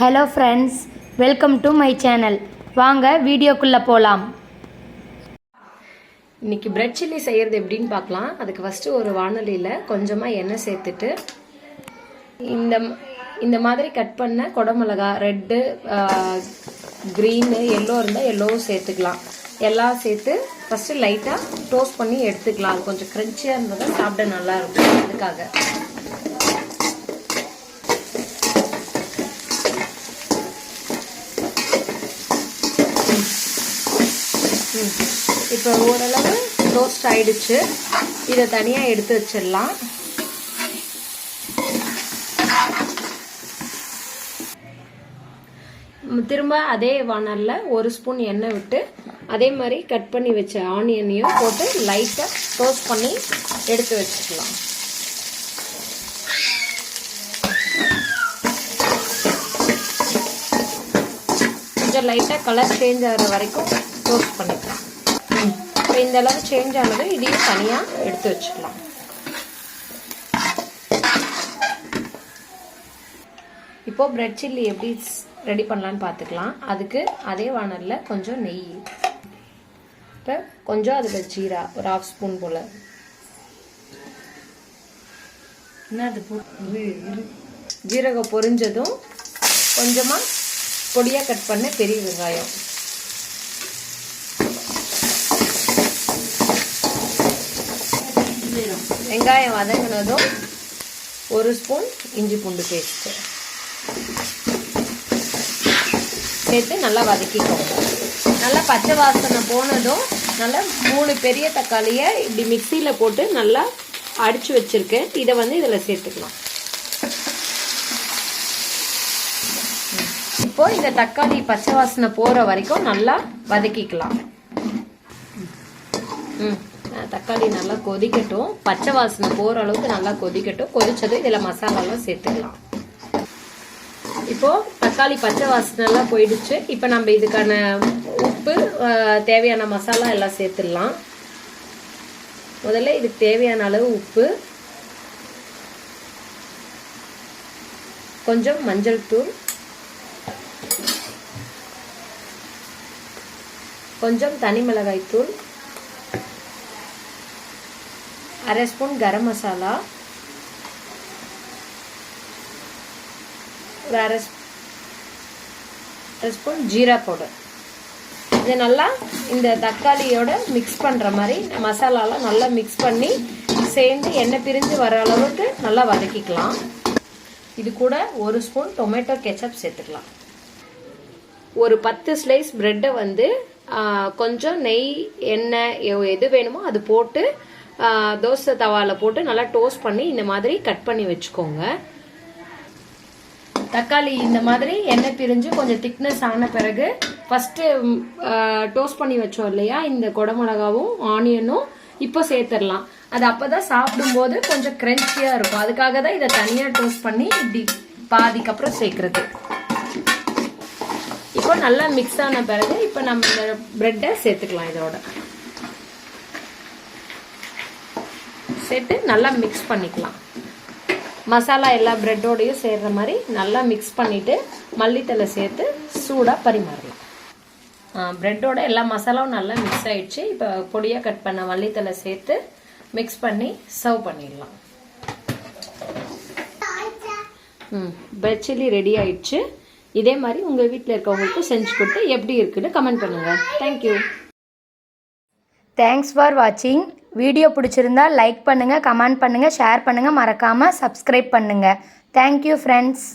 Hello friends, welcome to my channel. வாங்க வீடியோக்குள்ளே போகலாம். இன்றைக்கி பிரெட் சில்லி செய்கிறது எப்படின்னு பார்க்கலாம். அதுக்கு ஃபஸ்ட்டு ஒரு வானொலியில் கொஞ்சமாக எண்ணெய் சேர்த்துட்டு இந்த மாதிரி கட் பண்ண குடமிளகா, ரெட்டு, க்ரீனு, எல்லோ இருந்தால் எல்லோவும் சேர்த்துக்கலாம். எல்லாம் சேர்த்து ஃபஸ்ட்டு லைட்டாக டோஸ்ட் பண்ணி எடுத்துக்கலாம். அது கொஞ்சம் க்ரன்ச்சியாக இருந்தால் தான் சாப்பிட நல்லாயிருக்கும். அதுக்காக இப்போ ஓரளவு டோஸ்ட் ஆயிடுச்சு. இதை தனியாக எடுத்து வச்சிடலாம். திரும்ப அதே வானலில் ஒரு ஸ்பூன் எண்ணெய் விட்டு அதே மாதிரி கட் பண்ணி வச்ச ஆனியனையும் போட்டு லைட்டாக டோஸ்ட் பண்ணி எடுத்து வச்சுக்கலாம். கொஞ்சம் லைட்டாக கலர் சேஞ்ச் ஆகிற வரைக்கும் டோஸ்ட் பண்ணிக்கலாம். இப்போ இந்த அளவு சேஞ்ச் ஆனது இதையும் தனியாக எடுத்து வச்சுக்கலாம். இப்போது பிரெட் சில்லி எப்படி ரெடி பண்ணலான்னு பார்த்துக்கலாம். அதுக்கு அதே வானலில் கொஞ்சம் நெய், இப்போ கொஞ்சம் அதில் ஜீரா ஒரு 1/2 ஸ்பூன் போல், ஜீரகம் பொரிஞ்சதும் கொஞ்சமாக பொடியாக கட் பண்ண பெரிய வெங்காயம், வெங்காயம் வதங்கினதும் 1 ஸ்பூன் இஞ்சி பூண்டு பேஸ்ட்டு சேர்த்து நல்லா வதக்கிக்கோங்க. நல்லா பச்சை வாசனை போனதும் நல்லா 3 பெரிய தக்காளியை இப்படி மிக்சியில் போட்டு நல்லா அடித்து வச்சுருக்கேன். இதை இதில் சேர்த்துக்கலாம். இப்போ இந்த தக்காளி பச்சை வாசனை போகிற வரைக்கும் நல்லா வதக்கிக்கலாம். தக்காளி நல்லா கொதிக்கட்டும், பச்சை வாசனை போகிற அளவுக்கு நல்லா கொதிக்கட்டும். கொதிச்சதும் இதில் மசாலாலாம் சேர்த்துக்கலாம். இப்போது தக்காளி பச்சை வாசனைலாம் போயிடுச்சு. இப்போ நம்ம இதுக்கான உப்பு, தேவையான மசாலா எல்லாம் சேர்த்துடலாம். முதல்ல இதுக்கு தேவையான அளவு உப்பு, கொஞ்சம் மஞ்சள் தூள், கொஞ்சம் தனி மிளகாய் தூள், 1/2 ஸ்பூன் கரம் மசாலா, ஒரு 1/2 ஸ்பூன் ஜீரா பவுடர். இதை நல்லா இந்த தக்காளியோட மிக்ஸ் பண்ணுற மாதிரி மசாலாலாம் நல்லா மிக்ஸ் பண்ணி சேர்ந்து எண்ணெய் பிரிஞ்சு வர அளவுக்கு நல்லா வதக்கிக்கலாம். இது கூட 1 ஸ்பூன் டொமேட்டோ கெச்சப் சேர்த்துக்கலாம். ஒரு 10 ஸ்லைஸ் ப்ரெட்டை கொஞ்சம் நெய், எண்ணெய் எது வேணுமோ அது போட்டு தோசை தவாவில் போட்டு நல்லா டோஸ்ட் பண்ணி இந்த மாதிரி கட் பண்ணி வச்சுக்கோங்க. தக்காளி இந்த மாதிரி எண்ணெய் பிரிஞ்சு கொஞ்சம் திக்னஸ் ஆன பிறகு ஃபஸ்ட்டு டோஸ்ட் பண்ணி வச்சோம் இல்லையா, இந்த குடமிளகாவும் ஆனியனும் இப்போ சேர்த்துடலாம். அது அப்போ தான் சாப்பிடும்போது கொஞ்சம் க்ரன்ச்சியாக இருக்கும். அதுக்காக தான் இதை தனியாக டோஸ்ட் பண்ணி இப்படி பாதிக்கு அப்புறம் சேர்க்குறது. இப்போ நல்லா மிக்ஸ் ஆன பிறகு இப்போ நம்ம இந்த ப்ரெட்டை சேர்த்துக்கலாம். இதோட சேர்த்து நல்லா மிக்ஸ் பண்ணிக்கலாம். மசாலா எல்லா ப்ரெட்டோடையும் சேர்கிற மாதிரி நல்லா மிக்ஸ் பண்ணிவிட்டு மல்லித்தலை சேர்த்து சூடாக பரிமாறலாம். ப்ரெட்டோட எல்லா மசாலாவும் நல்லா மிக்ஸ் ஆகிடுச்சு. இப்போ பொடியாக கட் பண்ண மல்லித்தலை சேர்த்து மிக்ஸ் பண்ணி சர்வ் பண்ணிடலாம். பிரெட் சில்லி ரெடி ஆயிடுச்சு. இதே மாதிரி உங்கள் வீட்டில் இருக்கவங்களுக்கும் செஞ்சு கொடுத்து எப்படி இருக்குன்னு கமெண்ட் பண்ணுங்கள். தேங்க்யூ. தேங்க்ஸ் ஃபார் வாட்சிங். வீடியோ பிடிச்சிருந்தா லைக் பண்ணுங்கள், கமெண்ட் பண்ணுங்கள், ஷேர் பண்ணுங்கள், மறக்காமல் சப்ஸ்கிரைப் பண்ணுங்கள். Thank you friends.